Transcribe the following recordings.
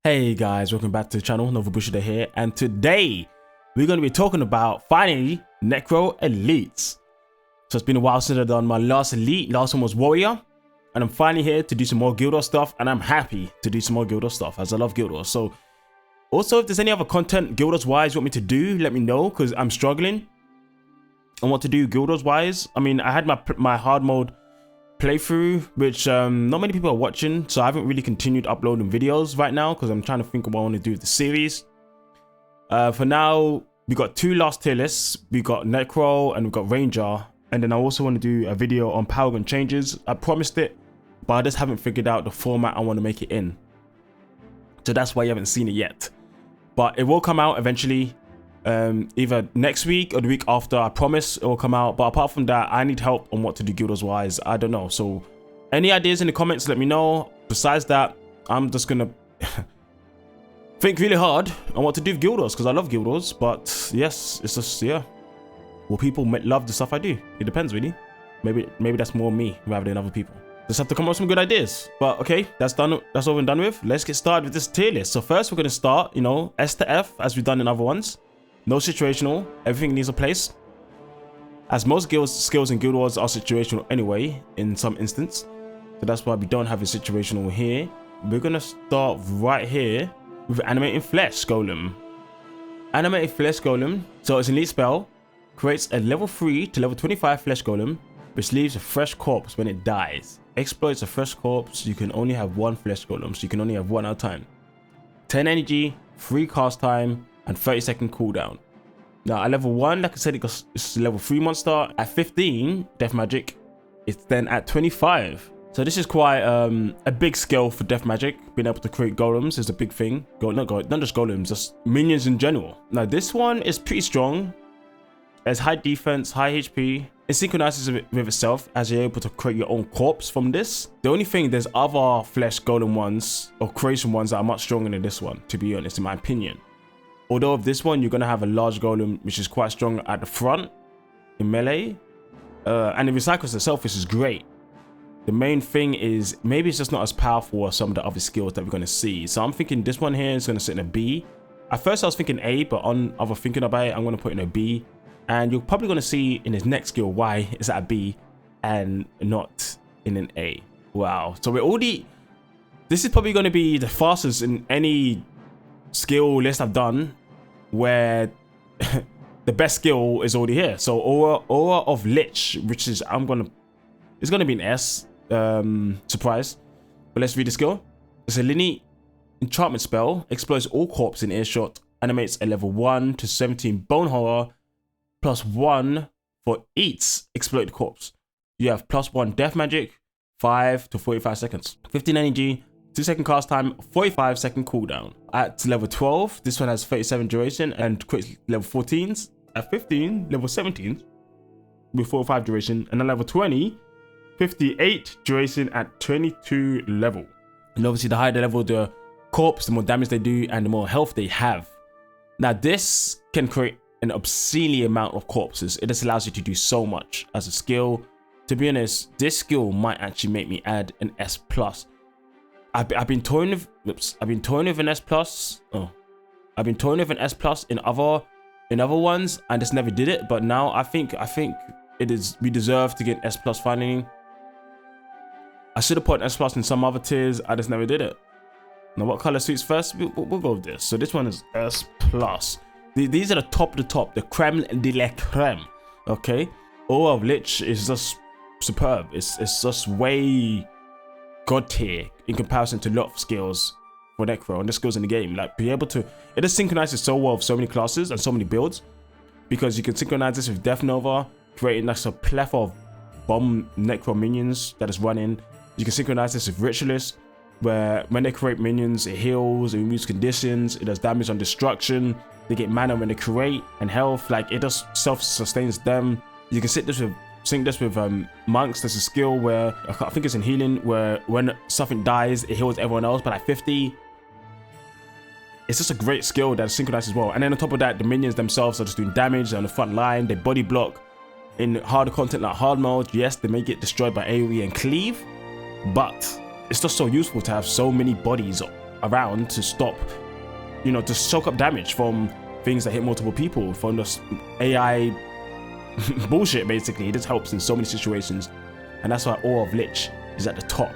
Hey guys, welcome back to the channel. Nova Bushido here, and today we're going to be talking about finally Necro Elites. So it's been a while since I've done my last elite. Last one was Warrior, and I'm finally here to do some more Guild Wars stuff, and I'm happy to do some more Guild Wars stuff as I love Guild Wars. So also, if there's any other content Guild Wars wise you want me to do, let me know, because I'm struggling on what to do Guild Wars wise. I mean, I had my hard mode playthrough, which not many people are watching, so I haven't really continued uploading videos right now because I'm trying to think of what I want to do with the series. For now, we got two last tier lists. We got Necro and we got Ranger, and then I also want to do a video on power gun changes. I promised it, but I just haven't figured out the format I want to make it in, so that's why you haven't seen it yet. But it will come out eventually, either next week or the week after. I promise it will come out. But apart from that, I need help on what to do Guild Wars wise. I don't know, so any ideas in the comments, let me know. Besides that, I'm just gonna think really hard on what to do with Guild Wars, because I love Guild Wars. But yes, it's just, yeah, will people love the stuff I do? It depends really. Maybe that's more me rather than other people. Just have to come up with some good ideas. But okay, that's done. That's all we're done with. Let's get started with this tier list. So first we're gonna start, S to F as we've done in other ones. No situational, everything needs a place, as most skills in Guild Wars are situational anyway in some instance, so that's why we don't have a situational here. We're gonna start right here with Animated Flesh Golem. Animated Flesh Golem, so it's an elite spell, creates a level 3 to level 25 Flesh Golem, which leaves a fresh corpse when it dies. Exploits a fresh corpse. You can only have one Flesh Golem, so you can only have one at a time. 10 energy, 3 cast time, and 30-second cooldown. Now at level 1, like I said, it's a level 3 monster. At 15 death magic, it's then at 25. So this is quite a big skill for death magic. Being able to create golems is a big thing. Not just golems, just minions in general. Now this one is pretty strong. It has high defense, high HP. It synchronizes with itself as you're able to create your own corpse from this. The only thing, there's other flesh golem ones or creation ones that are much stronger than this one, to be honest, in my opinion. Although with this one, you're going to have a large golem, which is quite strong at the front in melee. And it recycles itself, which is great. The main thing is, maybe it's just not as powerful as some of the other skills that we're going to see. So I'm thinking this one here is going to sit in a B. At first I was thinking A, but on other thinking about it, I'm going to put in a B. And you're probably going to see in his next skill why it's at a B and not in an A. Wow. So we're already... This is probably going to be the fastest in any skill list I've done where the best skill is already here. So Aura of Lich, which is it's gonna be an S, surprise. But let's read the skill. It's a linear enchantment spell, explodes all corpses in earshot, animates a level 1 to 17 bone horror, +1 for each exploded corpse. You have +1 death magic, 5 to 45 seconds, 15 energy, 2-second cast time, 45-second cooldown. At level 12, this one has 37 duration and quits level 14s. At 15, level 17 with 45 duration, and at level 20, 58 duration at 22 level. And obviously, the higher the level the corpse, the more damage they do and the more health they have. Now, this can create an obscenely amount of corpses. It just allows you to do so much as a skill. To be honest, this skill might actually make me add an S+. I've been toying with an S+. I've been toying with an S+ in other ones and just never did it. But now I think it is, we deserve to get an S+ finally. I should have put an S+ in some other tiers. I just never did it. Now what color suits first? We'll go with this. So this one is S+. These are the top of the top, the creme de la creme. Okay, Aura of Lich is just superb. It's just way god tier in comparison to a lot of skills for Necro and the skills in the game. Like, be able to, it just synchronizes so well with so many classes and so many builds, because you can synchronize this with Death Nova, creating like a plethora of bomb Necro minions that is running. You can synchronize this with Ritualist, where when they create minions, it heals, it removes conditions, it does damage on destruction, they get mana when they create, and health. Like, it just self-sustains them. You can sync this with monks. There's a skill where I think it's in healing, where when something dies, it heals everyone else. But at 50, it's just a great skill that synchronizes well. And then on top of that, the minions themselves are just doing damage on the front line. They body block in harder content like hard mode. Yes, they may get destroyed by AoE and cleave, but it's just so useful to have so many bodies around to stop, you know, to soak up damage from things that hit multiple people, from the AI bullshit, basically. This helps in so many situations. And that's why Awe of Lich is at the top.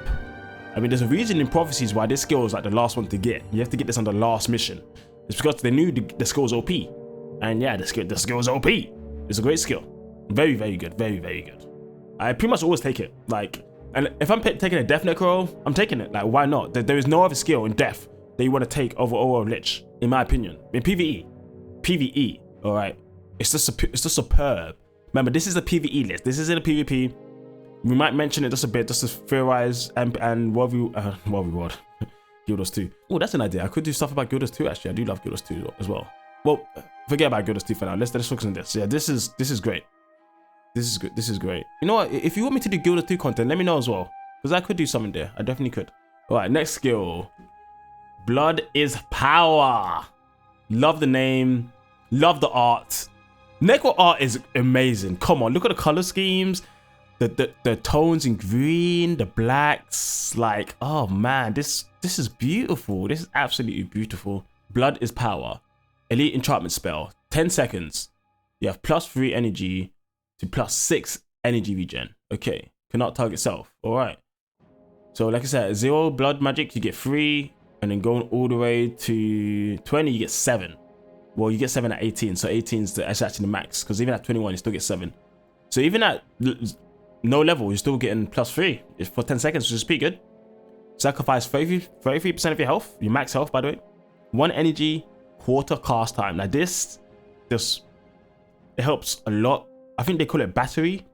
I mean, there's a reason in prophecies why this skill is like the last one to get. You have to get this on the last mission. It's because they knew the skill was OP. And yeah, the skill is OP. It's a great skill. Very, very good. Very, very good. I pretty much always take it. Like, and if I'm taking a Death Necro, I'm taking it. Like, why not? There is no other skill in Death that you want to take over Awe of Lich, in my opinion. In PvE, all right? It's just superb. Remember, this is a PvE list. This isn't a PvP. We might mention it just a bit, just to theorize and what reward. Guilders 2. Oh, that's an idea. I could do stuff about Guilders 2, actually. I do love Guilders 2 as well. Well, forget about Guilders 2 for now. Let's focus on this. Yeah, this is great. This is good. This is great. You know what? If you want me to do Guilders 2 content, let me know as well. Because I could do something there. I definitely could. Alright, next skill. Blood is power. Love the name. Love the art. Necro art is amazing. Come on, look at the color schemes. The tones in green, the blacks. Like, oh man, this is beautiful. This is absolutely beautiful. Blood is power. Elite enchantment spell. 10 seconds. You have +3 energy to +6 energy regen. Okay. Cannot target self. Alright. So like I said, 0 blood magic, you get 3. And then going all the way to 20, you get 7. Well, you get 7 at 18. So 18 is actually the max. Because even at 21, you still get 7. So even at no level, you're still getting +3 for 10 seconds, which is pretty good. Sacrifice 33% of your health. Your max health, by the way. 1 energy, quarter cast time. Now this it helps a lot. I think they call it battery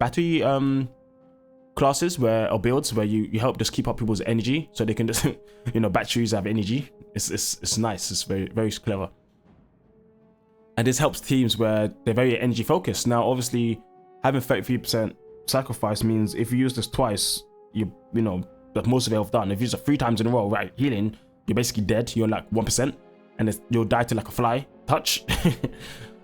classes or builds where you help just keep up people's energy so they can just you know, batteries have energy. It's nice. It's very, very clever. And this helps teams where they're very energy focused. Now obviously having 33% sacrifice means if you use this twice, you know that most of your health done. If you use it 3 times in a row, right, healing, you're basically dead. You're like 1%, and you'll die to like a fly touch.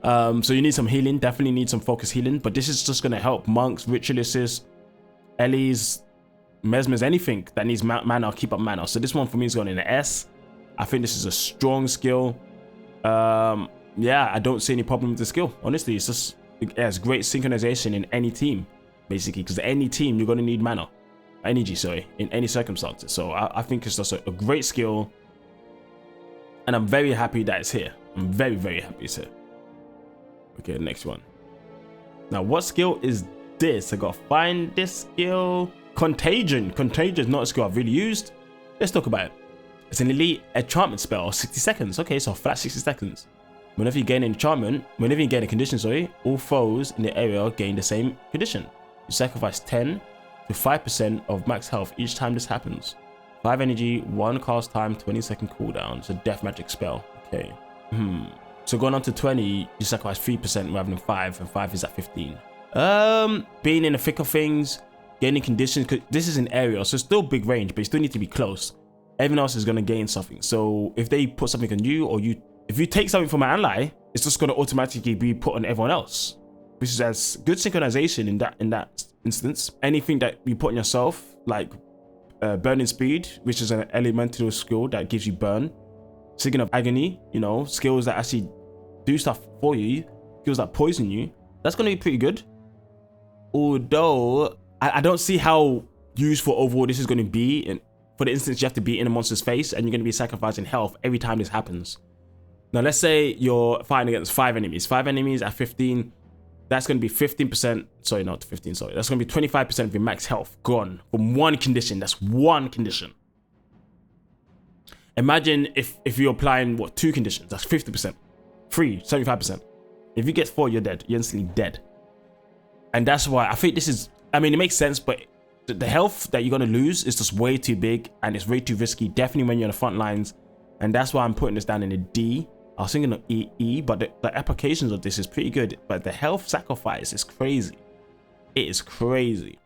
So you need some healing. Definitely need some focus healing. But this is just gonna help monks, ritualists, Ellies, mesmers, anything that needs mana, keep up mana. So this one for me is going in the S. I think this is a strong skill. Yeah, I don't see any problem with the skill. Honestly, it has great synchronization in any team, basically, because any team you're going to need mana, energy, sorry, in any circumstances. So I think it's just a great skill, and I'm very happy that it's here. I'm very, very happy it's here. Okay, next one. Now, what skill is this? I gotta find this skill. Contagion. Contagion is not a skill I've really used. Let's talk about it. It's an elite enchantment spell, 60 seconds. Okay, so flat 60 seconds. Whenever you gain an enchantment, whenever you gain a condition, sorry, all foes in the area gain the same condition. You sacrifice 10 to 5% of max health each time this happens. 5 energy, 1 cast time, 20-second cooldown. It's a death magic spell. Okay. So going on to 20, you sacrifice 3% rather than 5, and 5 is at 15. Being in the thick of things, gaining conditions, because this is an area, so it's still big range, but you still need to be close. Everyone else is going to gain something. So if they put something on you, or if you take something from an ally, it's just going to automatically be put on everyone else, which is as good synchronization in that instance. Anything that you put on yourself, like burning speed, which is an elemental skill that gives you burn. Signet of agony, you know, skills that actually do stuff for you, skills that poison you. That's going to be pretty good. Although I don't see how useful overall this is going to be. And for the instance, you have to be in a monster's face and you're going to be sacrificing health every time this happens. Now, let's say you're fighting against 5 enemies. 5 enemies at 15. That's going to be 15%. Sorry, not 15. Sorry. That's going to be 25% of your max health gone from one condition. That's one condition. Imagine if you're applying, 2 conditions. That's 50%. 3, 75%. If you get 4, you're dead. You're instantly dead. And that's why I think this is, I mean, it makes sense, but the health that you're going to lose is just way too big and it's way too risky, definitely when you're on the front lines. And that's why I'm putting this down in a D. I was thinking of E, but the applications of this is pretty good. But the health sacrifice is crazy. It is crazy.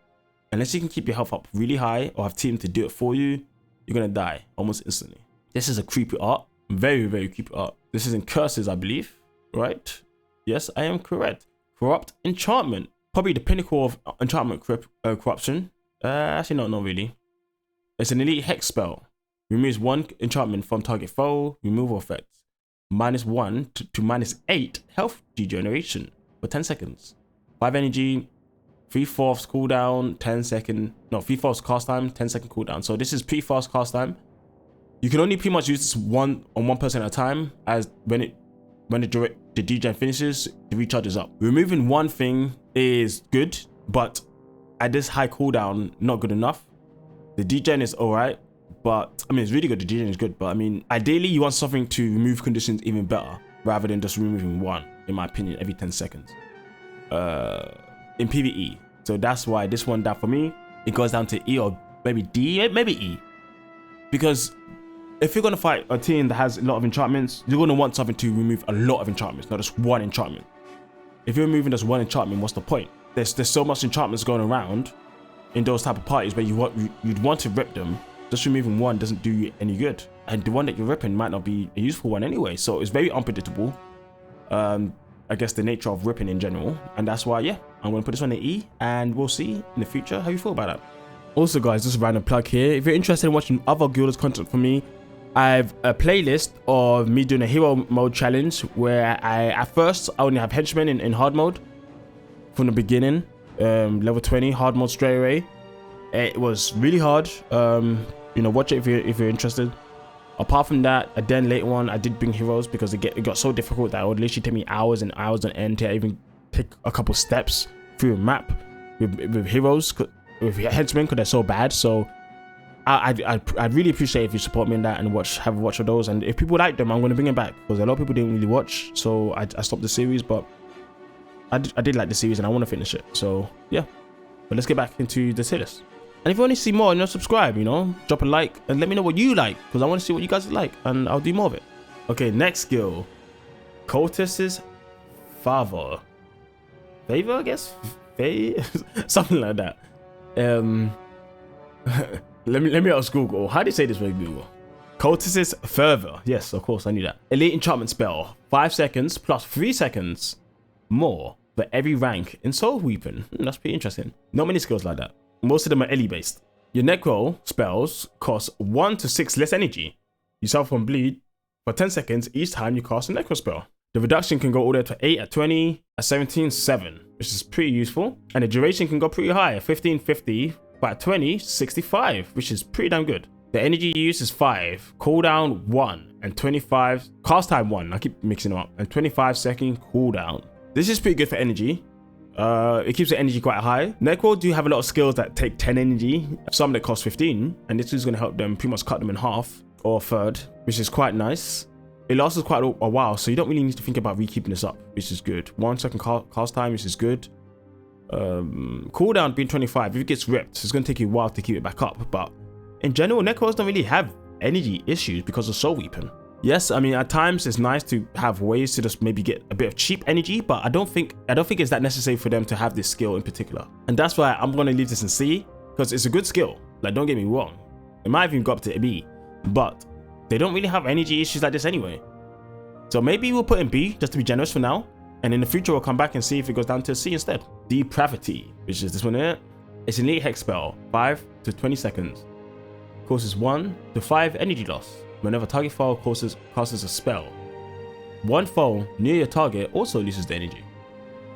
Unless you can keep your health up really high or have team to do it for you, you're going to die almost instantly. This is a creepy art. Very, very creepy art. This is in curses, I believe. Right? Yes, I am correct. Corrupt enchantment. Probably the pinnacle of enchantment corruption. Actually, not really. It's an elite hex spell. Removes 1 enchantment from target foe. Removal effect. -1 to -8 health degeneration for 10 seconds. 5 energy. 3/4 cooldown, 10 second. No, 3/4 cast time, 10-second cooldown. So this is pretty fast cast time. You can only pretty much use this one person at a time, as when the degen finishes, the recharge is up. Removing one thing is good, but at this high cooldown, not good enough. The degen is alright, but I mean, it's really good. The degen is good, but I mean, ideally, you want something to remove conditions even better, rather than just removing one, in my opinion, every 10 seconds. In PvE. So that's why this one, that for me, it goes down to E or maybe D, maybe E. Because if you're going to fight a team that has a lot of enchantments, you're going to want something to remove a lot of enchantments, not just one enchantment. If you're removing just one enchantment, what's the point? There's so much enchantments going around in those type of parties where you'd want to rip them. Just removing one doesn't do you any good. And the one that you're ripping might not be a useful one anyway. So it's very unpredictable. I guess the nature of ripping in general. And that's why, yeah, I'm going to put this one in E, and we'll see in the future how you feel about that. Also, guys, just a random plug here. If you're interested in watching other Guilders content from me, I have a playlist of me doing a hero mode challenge where at first I only have henchmen in hard mode from the beginning, level 20 hard mode straight away. It was really hard. You know, watch it if you're interested. Apart from that, then later on I did bring heroes because it got so difficult that it would literally take me hours and hours on end to even pick a couple steps through a map with heroes, with henchmen, because they're so bad. So I'd really appreciate if you support me in that and have a watch of those. And if people like them, I'm going to bring them back, because a lot of people didn't really watch, so I stopped the series. But I did like the series and I want to finish it. So yeah, but let's get back into the tier list. And if you want to see more, you know, subscribe, you know, drop a like and let me know what you like, because I want to see what you guys like and I'll do more of it. Okay, next skill, Cultist's Fervour, I guess, something like that. Let me ask Google. How do you say this with Google? Cultist's Fervour. Yes, of course, I knew that. Elite enchantment spell. 5 seconds plus 3 seconds more for every rank in Soul Weapon. That's pretty interesting. Not many skills like that. Most of them are Ellie based. Your Necro spells cost 1 to 6 less energy. You suffer from bleed for 10 seconds each time you cast a Necro spell. The reduction can go all the way to 8 at 20, at 17, 7, which is pretty useful. And the duration can go pretty high, at 15, 50, but at 20, 65, which is pretty damn good. The energy use is 5, cooldown 1, and 25, cast time 1, I keep mixing them up, and 25-second cooldown. This is pretty good for energy. It keeps the energy quite high. Necro do have a lot of skills that take 10 energy, some that cost 15, and this is going to help them pretty much cut them in half or a third, which is quite nice. It lasts quite a while, so you don't really need to think about re-keeping this up, which is good. 1 second cast time, which is good. Cooldown being 25, if it gets ripped, it's going to take you a while to keep it back up, but in general, Necros don't really have energy issues because of Soul Weapon. Yes, I mean, at times it's nice to have ways to just maybe get a bit of cheap energy, but I don't think it's that necessary for them to have this skill in particular. And that's why I'm going to leave this in C, because it's a good skill. Like, don't get me wrong. It might even go up to B, but they don't really have energy issues like this anyway. So maybe we'll put in B just to be generous for now. And in the future, we'll come back and see if it goes down to C instead. Depravity, which is this one here. It's an elite hex spell, 5 to 20 seconds. Causes 1 to 5 energy loss. Whenever target foe casts a spell, one foe near your target also loses the energy.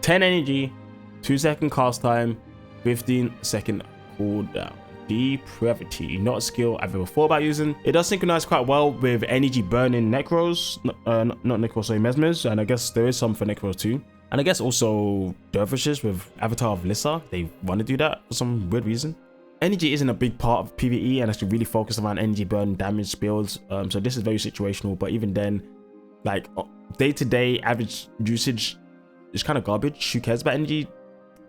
10 energy, 2-second cast time, 15-second cooldown. Depravity, not a skill I've ever thought about using. It does synchronize quite well with energy burning Necros, not Necros, sorry, Mesmers, and I guess there is some for Necros too. And I guess also Dervishes with Avatar of Lissa, they want to do that for some weird reason. Energy isn't a big part of PvE and actually really focused around energy burn damage builds, so this is very situational, but even then, like day-to-day average usage is kind of garbage. Who cares about energy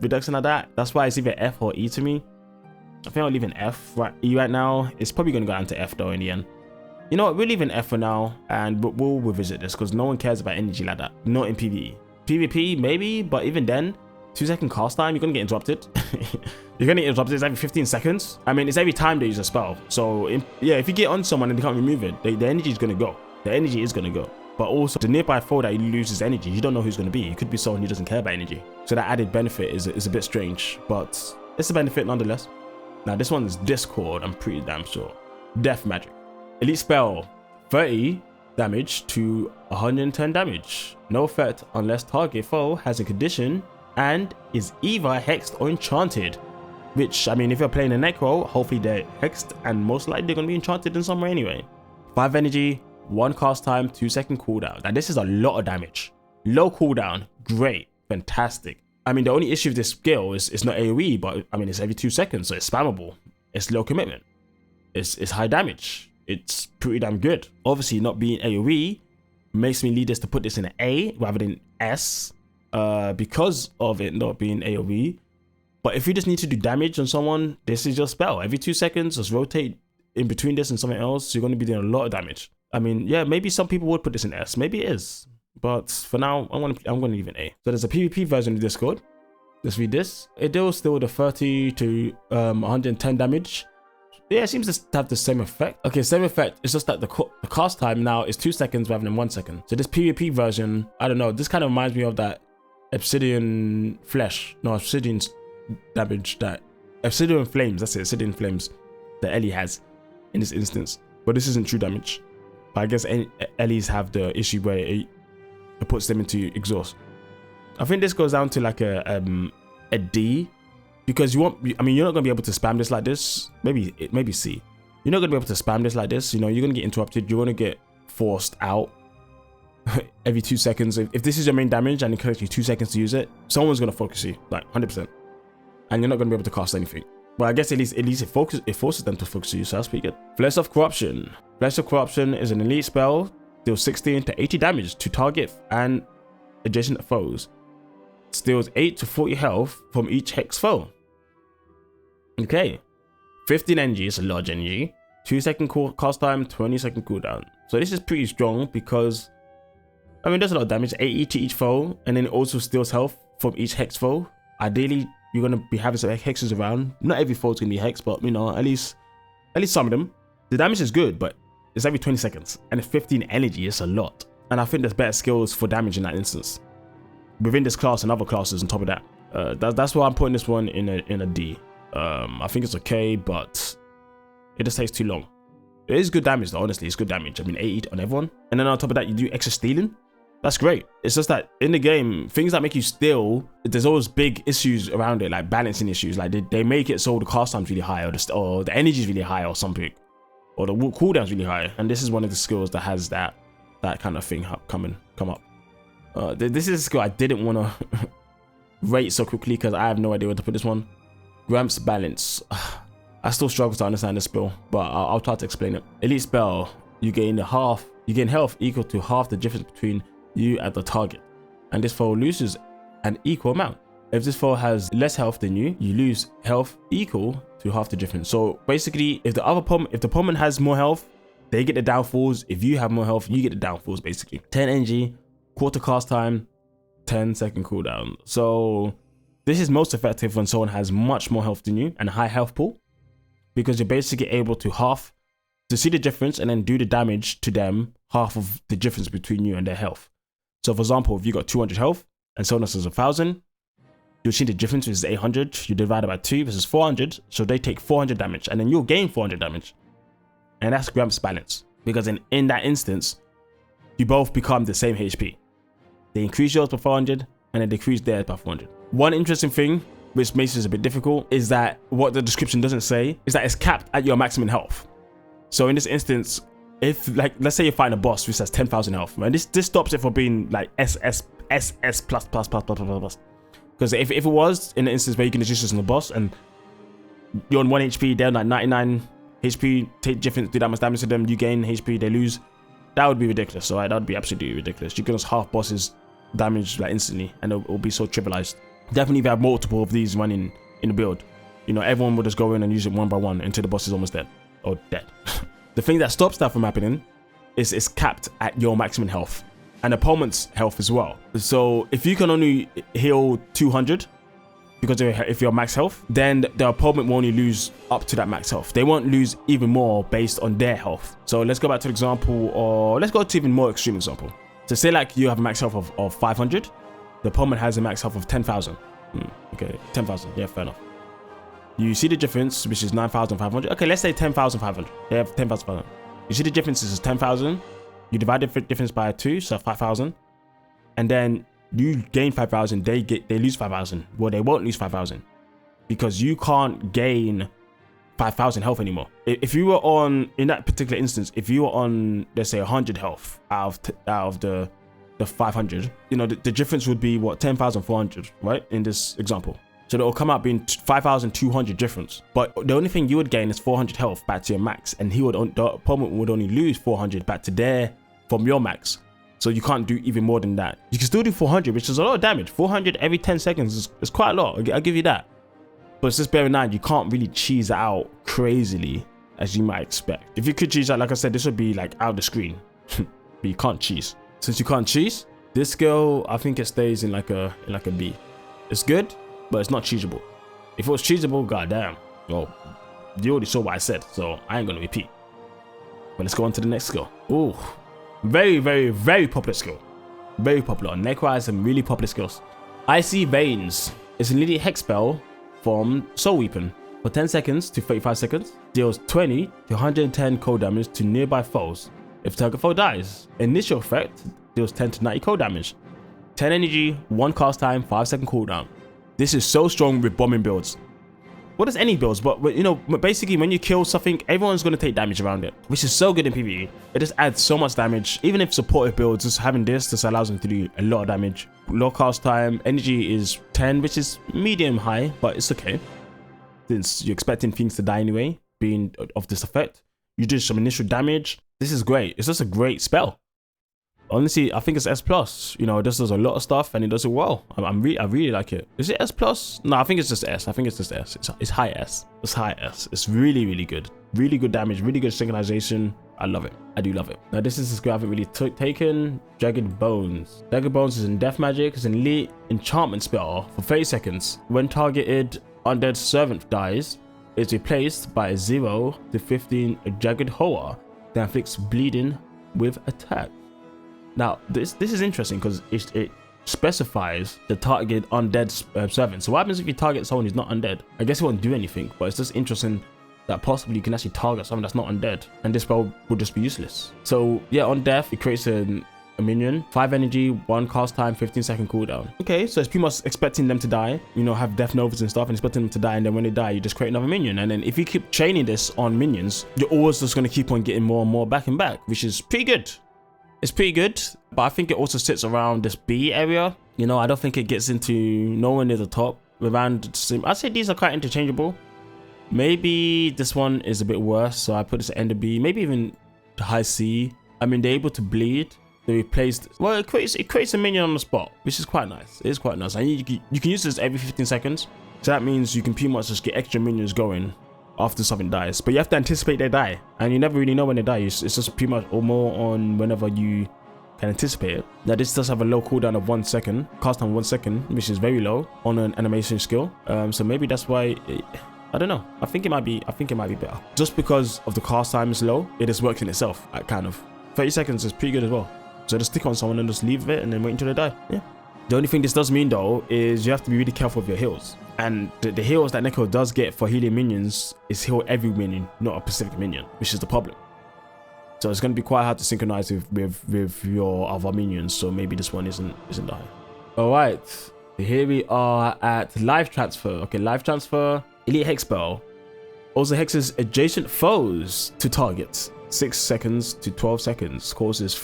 reduction like that? That's why it's either F or E to me. I think I'll leave an F E right now. It's probably going to go down to F though in the end. You know what, we'll leave an F for now, and we'll revisit this because no one cares about energy like that, not in PvE. PvP maybe, but even then, 2-second cast time, you're going to get interrupted. You're going to get interrupted. It's every 15 seconds. I mean, it's every time they use a spell. So, yeah, if you get on someone and they can't remove it, the energy is going to go. The energy is going to go. But also, the nearby foe that loses energy, you don't know who's going to be. It could be someone who doesn't care about energy. So that added benefit is a bit strange, but it's a benefit nonetheless. Now, this one is Discord, I'm pretty damn sure. Death magic. Elite spell, 30 damage to 110 damage. No effect unless target foe has a condition and is either hexed or enchanted. Which, I mean, if you're playing a Necro, hopefully they're hexed and most likely they're going to be enchanted in some way anyway. 5 energy, 1 cast time, 2-second cooldown. Now this is a lot of damage. Low cooldown, great, fantastic. I mean, the only issue with this skill is it's not AoE, but I mean, it's every 2 seconds, so it's spammable. It's low commitment. It's high damage. It's pretty damn good. Obviously, not being AoE makes me lead us to put this in an A rather than S because of it not being AoE. But if you just need to do damage on someone, this is your spell. Every 2 seconds, just rotate in between this and something else. You're going to be doing a lot of damage. I mean, yeah, maybe some people would put this in S. Maybe it is. But for now, I'm going to leave it in A. So there's a PvP version of Discord. Let's read this. It deals still the 30 to 110 damage. Yeah, it seems to have the same effect. Okay, same effect. It's just that the cast time now is 2 seconds rather than 1 second. So this PvP version, I don't know. This kind of reminds me of that Obsidian Flesh. No, Obsidian damage that Obsidian Flames. That's it. Obsidian Flames that Ellie has in this instance. But this isn't true damage. But I guess Ellies have the issue where it puts them into exhaust. I think this goes down to like a D. Because you won't, I mean, you're not going to be able to spam this like this. Maybe C. You're not going to be able to spam this like this. You know, you're going to get interrupted. You're going to get forced out every 2 seconds. If this is your main damage and it takes you 2 seconds to use it, someone's going to focus you, like 100%. And you're not going to be able to cast anything. But I guess at least it forces them to focus you, so that's pretty good. Flesh of Corruption. Flesh of Corruption is an elite spell. Deals 16 to 80 damage to target and adjacent foes. Steals 8 to 40 health from each hex foe. Okay, 15 energy is a large energy. 2-second cast time, 20-second cooldown. So this is pretty strong because, I mean, there's a lot of damage, 80 to each foe, and then it also steals health from each hex foe. Ideally, you're gonna be having some hexes around. Not every foe's gonna be hexed, but you know, at least some of them. The damage is good, but it's every 20 seconds, and it's 15 energy. It's a lot, and I think there's better skills for damage in that instance within this class and other classes on top of that. That's why I'm putting this one in a D. I think it's okay, but it just takes too long. It is good damage though, honestly, it's good damage. I mean, 80 on everyone. And then on top of that, you do extra stealing. That's great. It's just that in the game, things that make you steal, there's always big issues around it, like balancing issues. Like they make it so the cast time's really high, or the energy is really high or something, or the cooldown's really high. And this is one of the skills that has that kind of thing come up. This is a skill I didn't want to rate so quickly because I have no idea where to put this one. Gramps Balance. I still struggle to understand this spell, but I'll try to explain it. Elite spell. You gain health equal to half the difference between you and the target, and this foe loses an equal amount. If this foe has less health than you, you lose health equal to half the difference. So basically, if the opponent has more health, they get the downfalls. If you have more health, you get the downfalls. Basically, 10 energy, quarter cast time, 10-second cooldown. So this is most effective when someone has much more health than you and a high health pool, because you're basically able to see the difference and then do the damage to them, half of the difference between you and their health. So for example, if you got 200 health and someone else has 1,000, you'll see the difference is 800. You divide it by 2 versus 400, so they take 400 damage, and then you'll gain 400 damage. And that's Gramps Balance, because in that instance, you both become the same HP. They increase yours by 400 and then decrease theirs by 400. One interesting thing, which makes this a bit difficult, is that what the description doesn't say is that it's capped at your maximum health. So in this instance, if, like, let's say you find a boss which has 10,000 health, man, this stops it from being like SS plus. Because if it was in the instance where you can just use on the boss and you're on 1 HP, they're on like 99 HP, take difference, do that much damage to them, you gain HP, they lose, that would be ridiculous. So that would be absolutely ridiculous. You can just half bosses damage like instantly, and it will be so trivialized. Definitely if you have multiple of these running in the build, you know, everyone will just go in and use it one by one until the boss is almost dead or dead. The thing that stops that from happening is it's capped at your maximum health and opponent's health as well. So if you can only heal 200 because if you're max health, then the opponent will only lose up to that max health. They won't lose even more based on their health. So let's go back to the example, or let's go to even more extreme example. So say like you have a max health of 500, the opponent has a max health of 10,000. Okay, 10,000, yeah, fair enough. You see the difference, which is 9,500. Okay, let's say 10,500. They have 10,500. You see the difference is 10,000. You divide the difference by 2, so 5,000. And then you gain 5,000, they lose 5,000. Well, they won't lose 5,000 because you can't gain 5,000 health anymore. If you were on, in that particular instance, if you were on, let's say 100 health out of the 500, you know, the difference would be what, 10,400, right? In this example. So it'll come out being 5,200 difference. But the only thing you would gain is 400 health back to your max, and the opponent would only lose 400 back to from your max. So you can't do even more than that. You can still do 400, which is a lot of damage. 400 every 10 seconds is quite a lot. I'll give you that. But just bear in mind, you can't really cheese it out crazily as you might expect. If you could cheese out, like I said, this would be like out the screen. But you can't cheese. Since you can't cheese, this skill, I think it stays in like a B. It's good, but it's not cheesable. If it was cheesable, goddamn. Well, you already saw what I said, so I ain't gonna repeat. But let's go on to the next skill. Ooh, very, very, very popular skill. Very popular. Necro has some really popular skills. Icy Veins is an elite hex spell from Soul Weapon. For 10 seconds to 35 seconds, deals 20 to 110 cold damage to nearby foes. If target foe dies, initial effect deals 10 to 90 cold damage. 10 energy, 1 cast time, 5-second cooldown. This is so strong with bombing builds. What is any builds? But you know, basically when you kill something, everyone's going to take damage around it, which is so good in PvE. It just adds so much damage. Even if supportive builds, just having this allows them to do a lot of damage. Low cast time, energy is 10, which is medium high, but it's okay. Since you're expecting things to die anyway, being of this effect. You do some initial damage. This is great. It's just a great spell. Honestly, I think it's S+. You know, this does a lot of stuff and it does it well. I really like it. Is it S+? No, I think it's just S. I think it's just S. It's high S. It's high S. It's really, really good. Really good damage. Really good synchronization. I love it. I do love it. Now, this is a skill I haven't really taken. Jagged Bones. Jagged Bones is in Death Magic. It's an elite enchantment spell for 30 seconds. When targeted undead servant dies, it's replaced by a 0 to 15 Jagged Horror that inflicts bleeding with attack. Now, this is interesting because it specifies the target undead servant. So what happens if you target someone who's not undead? I guess it won't do anything, but it's just interesting that possibly you can actually target someone that's not undead, and this spell would just be useless. So yeah, on death, it creates a minion, 5 energy, 1 cast time, 15-second cooldown. Okay, so it's pretty much expecting them to die, you know, have death novas and stuff, and expecting them to die, and then when they die, you just create another minion. And then if you keep chaining this on minions, you're always just going to keep on getting more and more back and back, which is pretty good. It's pretty good, but I think it also sits around this B area. You know, I don't think it gets into nowhere near the top. Around, I'd say these are quite interchangeable. Maybe this one is a bit worse, so I put this at end of B. Maybe even to high C. I mean, they're able to bleed. They replaced, well, it creates a minion on the spot, which is quite nice. It is quite nice. And you can use this every 15 seconds. So that means you can pretty much just get extra minions going after something dies. But you have to anticipate they die, and you never really know when they die. It's just pretty much or more on whenever you can anticipate it. Now this does have a low cooldown of 1 second, cast time 1 second, which is very low on an animation skill. So maybe that's why I don't know. I think it might be better. Just because of the cast time is low, it has worked in itself. Kind of 30 seconds is pretty good as well. So just stick on someone and just leave it and then wait until they die. Yeah. The only thing this does mean though is you have to be really careful with your heals. And the heals that Necro does get for healing minions is heal every minion, not a specific minion, which is the problem. So it's going to be quite hard to synchronize with your other minions. So maybe this one isn't high. All right, here we are at life transfer. Okay, life transfer, elite hex spell. Also hexes adjacent foes to targets. 6 seconds to 12 seconds. Causes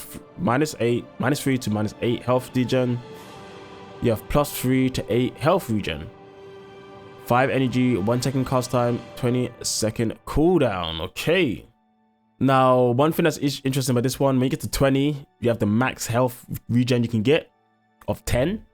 -3 to -8 health degen. You have +3 to 8 health regen. 5 energy, 1 second cast time, 20-second cooldown. Okay. Now, one thing that's interesting about this one, when you get to 20, you have the max health regen you can get of 10.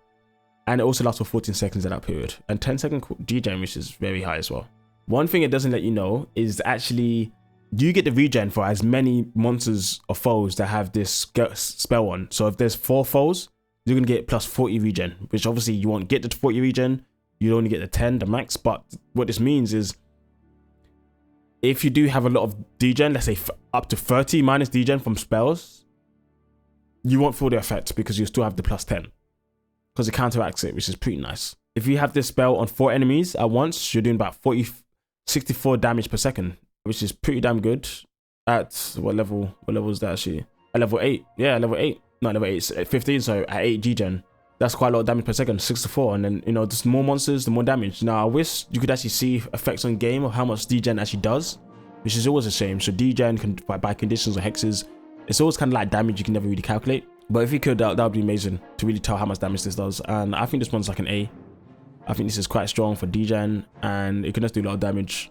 And it also lasts for 14 seconds in that period. And 10-second degen, which is very high as well. One thing it doesn't let you know is actually you get the regen for as many monsters or foes that have this spell on. So if there's 4 foes, you're going to get +40 regen, which obviously you won't get the 40 regen. You only get the 10, the max. But what this means is if you do have a lot of degen, let's say up to 30 minus degen from spells, you won't feel the effect because you still have the +10. Because it counteracts it, which is pretty nice. If you have this spell on 4 enemies at once, you're doing about 64 damage per second, which is pretty damn good. At what level? What level is that actually? At level 8. Yeah, level 8. Not level 8, it's at 15, so at 8 G-Gen. That's quite a lot of damage per second, 6 to 4. And then, you know, just more monsters, the more damage. Now, I wish you could actually see effects on game of how much D-Gen actually does, which is always a shame. So D-Gen, can, by conditions or hexes, it's always kind of like damage you can never really calculate. But if you could, that would be amazing to really tell how much damage this does. And I think this one's like an A. I think this is quite strong for D-Gen, and it can just do a lot of damage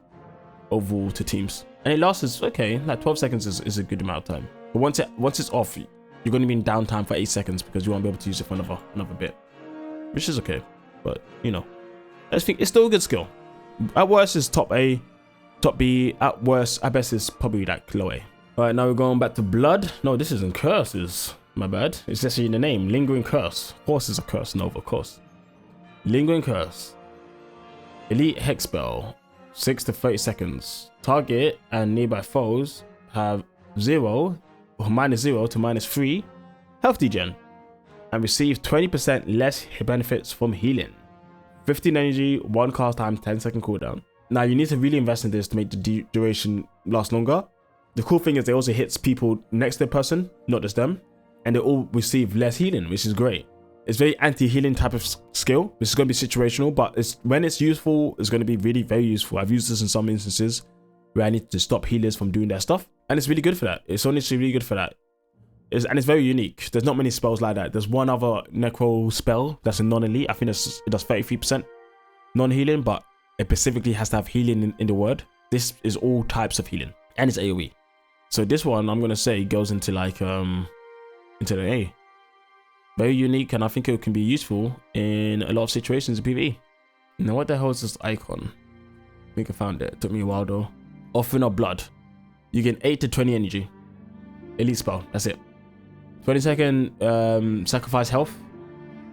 overall to teams. And it lasts, okay, like 12 seconds is a good amount of time. But once it's off, you're going to be in downtime for 8 seconds because you won't be able to use it for another bit, which is okay. But, you know, I think it's still a good skill. At worst, it's top A, top B. At worst, at best, it's probably like low A. All right, now we're going back to blood. No, this isn't curses. My bad. It's just in the name. Lingering Curse. Horse is a curse. No, of course. Lingering Curse. Elite Hex Spell. 6 to 30 seconds. Target and nearby foes have 0 or -0 to -3 health degen and receive 20% less benefits from healing. 15 energy, 1 cast time, 10-second cooldown. Now you need to really invest in this to make the duration last longer. The cool thing is it also hits people next to the person, not just them, and they all receive less healing, which is great. It's very anti-healing type of skill, which is going to be situational, but when it's useful, it's going to be really very useful. I've used this in some instances where I need to stop healers from doing their stuff, and it's really good for that. It's honestly really good for that. And it's very unique. There's not many spells like that. There's one other Necro spell that's a non-elite. I think it does 33% non-healing, but it specifically has to have healing in the word. This is all types of healing, and it's AoE. So this one, I'm going to say, goes into like, into the A. Very unique, and I think it can be useful in a lot of situations in PvE. Now, what the hell is this icon? I think I found it. It took me a while though. Offering of Blood. You get 8 to 20 energy. Elite spell. That's it. 20-second sacrifice health.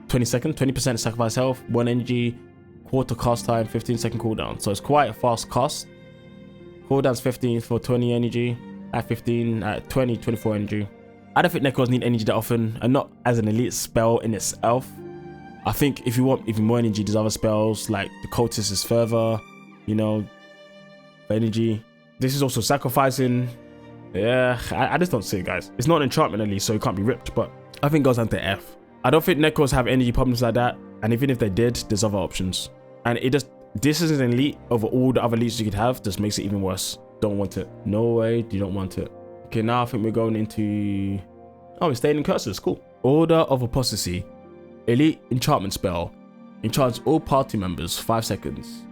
20% sacrifice health. 1 energy. Quarter cast time. 15-second cooldown. So it's quite a fast cast. Cooldown's 15 for 20 energy. At 15, at 20, 24 energy. I don't think Necros need energy that often, and not as an elite spell in itself. I think if you want even more energy, there's other spells like the Cultist is Fervour, you know, for energy. This is also sacrificing. Yeah, I just don't see it, guys. It's not an enchantment at least, so it can't be ripped, but I think it goes down to F. I don't think Necros have energy problems like that, and even if they did, there's other options. And it just, this is an elite over all the other elites you could have, just makes it even worse. Don't want it. No way, you don't want it. Okay, now I think we're going into... Oh, we're staying in curses. Cool. Order of Apostasy. Elite enchantment spell. Enchants all party members 5 seconds.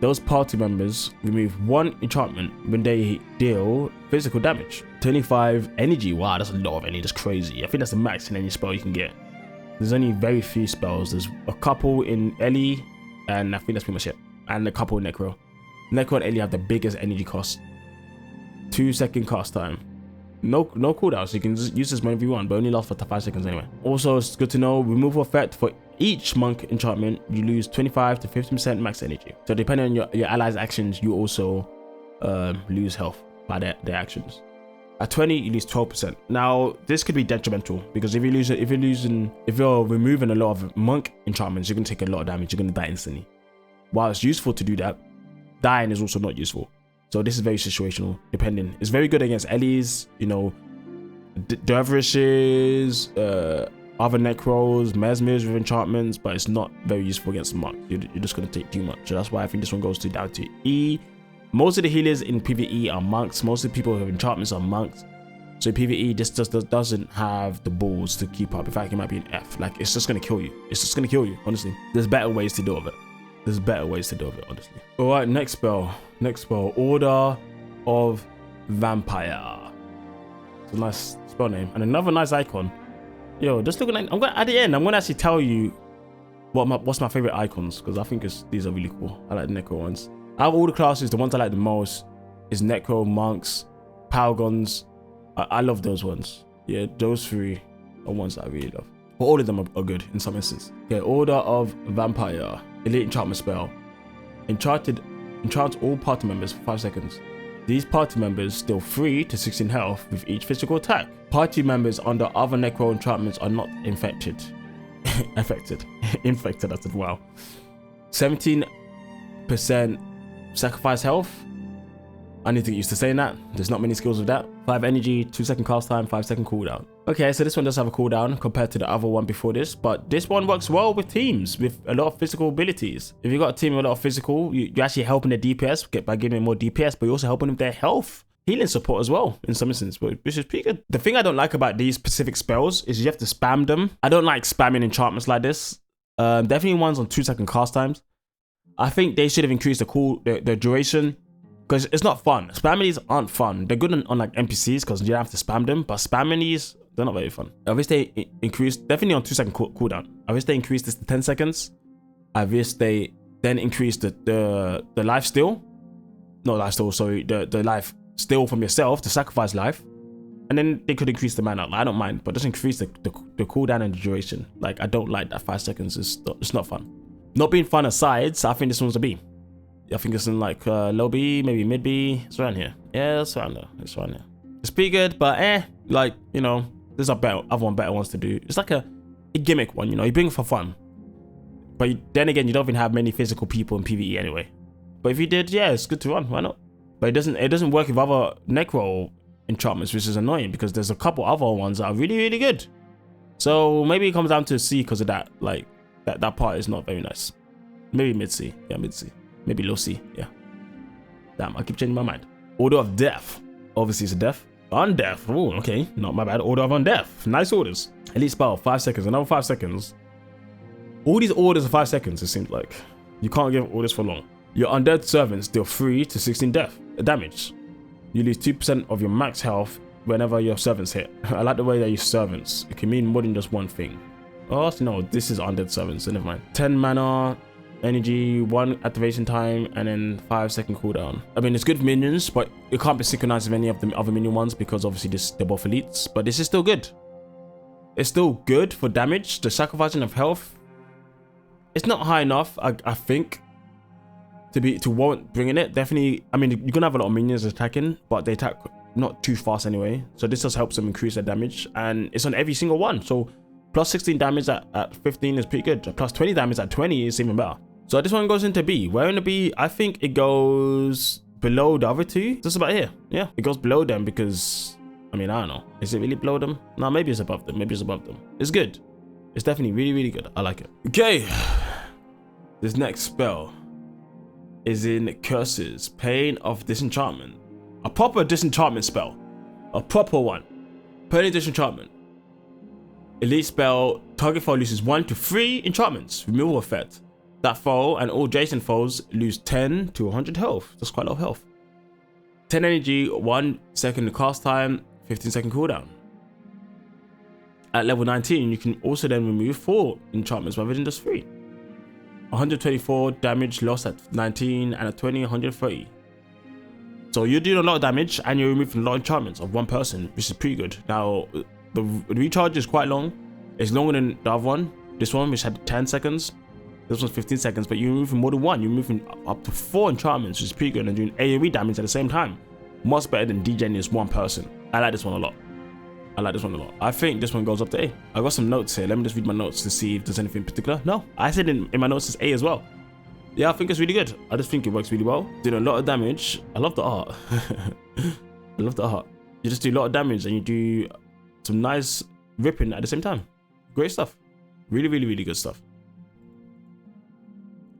Those party members remove 1 enchantment when they deal physical damage. 25 energy. Wow, that's a lot of energy. That's crazy. I think that's the max in any spell you can get. There's only very few spells. There's a couple in Ellie, and I think that's pretty much it. And a couple in Necro. Necro and Ellie have the biggest energy cost. 2-second cast time. No cooldown, so you can just use this whenever you want, but only lasts for 5 seconds anyway. Also, it's good to know, removal effect for each monk enchantment, you lose 25 to 15% max energy. So depending on your allies' actions, you also lose health by their actions. At 20, you lose 12%. Now, this could be detrimental because if you're removing a lot of monk enchantments, you're gonna take a lot of damage. You're gonna die instantly. While it's useful to do that, dying is also not useful. So this is very situational, depending. It's very good against Ellies, you know, Dervishes, other Necros, Mesmers with enchantments, but it's not very useful against monks. You're just going to take too much. So that's why I think this one goes down to E. Most of the healers in PvE are monks. Most of the people who have enchantments are monks. So in PvE, this just doesn't have the balls to keep up. In fact, it might be an F. Like, it's just going to kill you. It's just going to kill you, honestly. There's better ways to deal with it. There's better ways to deal with it, honestly. All right, next spell. Order of Vampire. It's a nice spell name. And another nice icon. Yo, just looking at... at the end, I'm going to actually tell you what's my favorite icons, because I think these are really cool. I like the Necro ones. Out of all the classes, the ones I like the most is Necro, Monks, Paragons. I love those ones. Yeah, those 3 are ones that I really love. But all of them are good in some instances. Okay, Order of Vampire. Elite enchantment spell. Enchants all party members for 5 seconds. These party members deal 3 to 16 health with each physical attack. Party members under other Necro enchantments are not infected. Infected, I said, wow. 17% sacrifice health. I need to get used to saying that. There's not many skills with that. 5 energy, 2-second cast time, 5-second cooldown. Okay, so this one does have a cooldown compared to the other one before this, but this one works well with teams with a lot of physical abilities. If you've got a team with a lot of physical, you're actually helping their DPS by giving them more DPS, but you're also helping them with their health. Healing support as well in some instances, which is pretty good. The thing I don't like about these specific spells is you have to spam them. I don't like spamming enchantments like this. Definitely ones on 2-second cast times. I think they should have increased the duration, because it's not fun. Spamming these aren't fun. They're good on like NPCs because you don't have to spam them, but spamming these, they're not very fun. I wish they increased, definitely on 2-second cooldown. I wish they increased this to 10 seconds. I wish they then increased the life steal. Not life steal, sorry, the life steal from yourself, to sacrifice life. And then they could increase the mana. I don't mind, but just increase the cooldown and the duration. Like, I don't like that 5 seconds. It's not fun. Not being fun aside, so I think this one's a B. I think it's in like low B, maybe mid B. It's around here. Yeah, it's around there. It's around there. It's pretty good, but like, you know, there's other better ones to do. It's like a gimmick one, you know, you bring it for fun. But then again, you don't even have many physical people in PvE anyway. But if you did, yeah, it's good to run. Why not? But it doesn't work with other Necro enchantments, which is annoying because there's a couple other ones that are really, really good. So maybe it comes down to C because of that. Like that part is not very nice. Maybe mid C. Yeah, mid C. Maybe low C. Yeah. Damn, I keep changing my mind. Order of Death. Obviously, it's a death. Undeath. Oh, okay. Not my bad. Order of Undeath. Nice orders. Elite spell. 5 seconds. Another 5 seconds. All these orders are 5 seconds, it seems like. You can't give orders for long. Your undead servants deal 3 to 16 damage. You lose 2% of your max health whenever your servants hit. I like the way they use servants. It can mean more than just one thing. Oh, no, this is undead servants, so never mind. 10 mana, energy, 1 activation time, and then 5-second cooldown. I mean, it's good for minions, but it can't be synchronized with any of the other minion ones because obviously they're both elites. But this is still good. It's still good for damage. The sacrificing of health, it's not high enough, I think, to warrant bringing it. Definitely, I mean, you're gonna have a lot of minions attacking, but they attack not too fast anyway. So this just helps them increase their damage, and it's on every single one. So plus 16 damage at 15 is pretty good. Plus 20 damage at 20 is even better. So this one goes into B. Where in the B? I think it goes below the other two. Just about here. Yeah, it goes below them because, I mean, I don't know. Is it really below them? No, maybe it's above them. Maybe it's above them. It's good. It's definitely really, really good. I like it. Okay. This next spell is in Curses. Pain of Disenchantment. A proper disenchantment spell. A proper one. Pain of Disenchantment. Elite spell. Target foe loses 1 to 3 enchantments. Removal effect. That foe and all adjacent foes lose 10 to 100 health. That's quite a lot of health. 10 energy, 1 second cast time, 15-second cooldown. At level 19, you can also then remove 4 enchantments rather than just 3. 124 damage lost at 19, and at 20, 130. So you're doing a lot of damage and you're removing a lot of enchantments of one person, which is pretty good. Now, the recharge is quite long. It's longer than the other one. This one, which had 10 seconds. This one's 15 seconds, but you're removing more than 1. You're removing up to 4 enchantments, which is pretty good, and doing AoE damage at the same time. Much better than DJing as one person. I like this one a lot. I like this one a lot. I think this one goes up to A. I got some notes here. Let me just read my notes to see if there's anything in particular. No, I said in my notes it's A as well. Yeah, I think it's really good. I just think it works really well. Doing a lot of damage. I love the art. I love the art. You just do a lot of damage and you do some nice ripping at the same time. Great stuff. Really, really, really good stuff.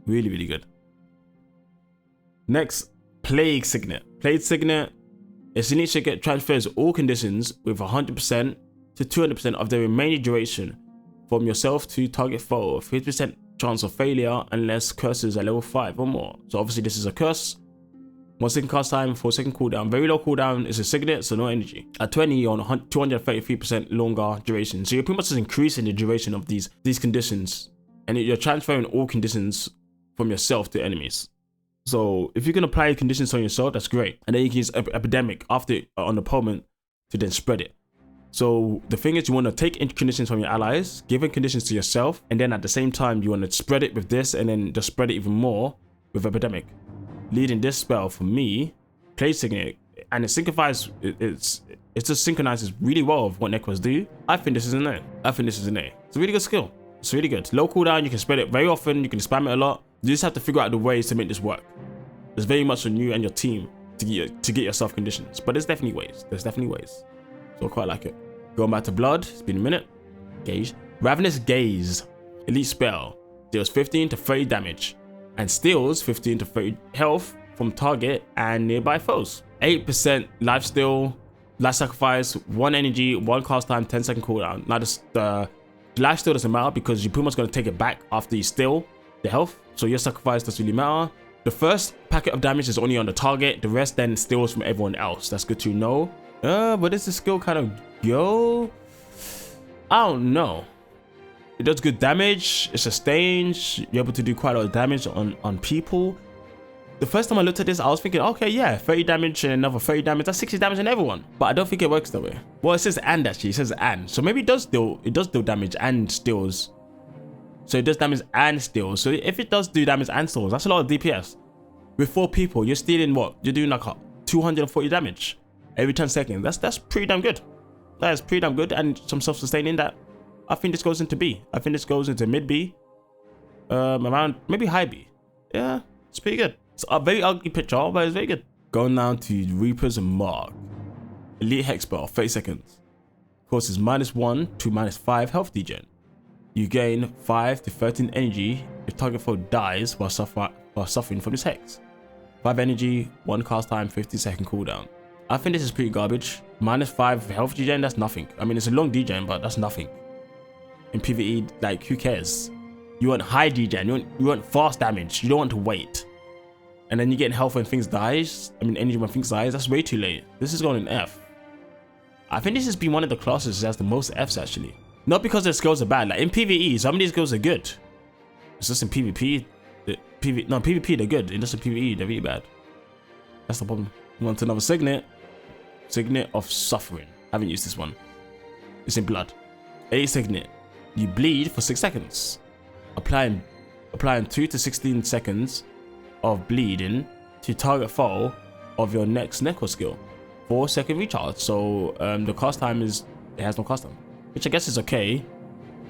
Really, really good. Next, Plague Signet. Plague Signet. Its unique signet transfers all conditions with 100% to 200% of the remaining duration from yourself to target foe. 50% chance of failure unless curses are level 5 or more. So obviously this is a curse. 1 second cast time, 4 second cooldown. Very low cooldown. It's a signet, so no energy. At 20, you're on 233% longer duration. So you're pretty much just increasing the duration of these conditions, and you're transferring all conditions from yourself to enemies. So if you can apply conditions on yourself, that's great. And then you can use epidemic after on the opponent to then spread it. So the thing is, you want to take conditions from your allies, give conditions to yourself, and then at the same time you want to spread it with this, and then just spread it even more with epidemic. Leading this spell for me, Plague Signet, and it synchronizes. It just synchronizes really well with what Necros do. I think this is an A. I think this is an A. It's a really good skill. It's really good. Low cooldown, you can spread it very often, you can spam it a lot. You just have to figure out the ways to make this work. It's very much on you and your team to get yourself conditions. But there's definitely ways. So I quite like it. Going back to blood, it's been a minute. Gauge. Ravenous Gaze, elite spell, deals 15 to 30 damage and steals 15 to 30 health from target and nearby foes. 8% lifesteal, life sacrifice, 1 energy, 1 cast time, 10-second cooldown. Now the lifesteal doesn't matter because you're pretty much going to take it back after you steal the health. So your sacrifice doesn't really matter. The first packet of damage is only on the target. The rest then steals from everyone else. That's good to know. But does the skill kind of go? I don't know. It does good damage. It sustains. You're able to do quite a lot of damage on people. The first time I looked at this, I was thinking, okay, yeah, 30 damage and another 30 damage. That's 60 damage on everyone. But I don't think it works that way. Well, it says and actually. It says and. So maybe it does deal damage and steals. So it does damage and steals. So if it does do damage and steals, that's a lot of DPS. With 4 people, you're stealing what? You're doing like 240 damage every 10 seconds. That's pretty damn good. That is pretty damn good. And some self-sustaining that. I think this goes into B. I think this goes into mid B. Around maybe high B. Yeah, it's pretty good. It's a very ugly picture, but it's very good. Going down to Reaper's Mark. Elite Hex spell, 30 seconds. Causes -1 to -5 health degen. You gain 5 to 13 energy if target foe dies while suffering from this hex. 5 energy, 1 cast time, 50-second cooldown. I think this is pretty garbage. -5 health degen, that's nothing. I mean, it's a long degen, but that's nothing. In PvE, like, who cares? You want high degen, you want fast damage, you don't want to wait. And then you get health when things dies. I mean, energy when things dies, that's way too late. This is going in F. I think this has been one of the classes that has the most Fs actually. Not because the skills are bad, like in PvE, some of these skills are good. It's just in PvP, PvP they're good, in just in PvE they're really bad. That's the problem. We want another Signet. Signet of Suffering. I haven't used this one. It's in blood. 8 Signet. You bleed for 6 seconds. Applying 2 to 16 seconds of bleeding to target foe of your next Necro skill. 4-second recharge. So the cast time it has no cast time, which I guess is okay,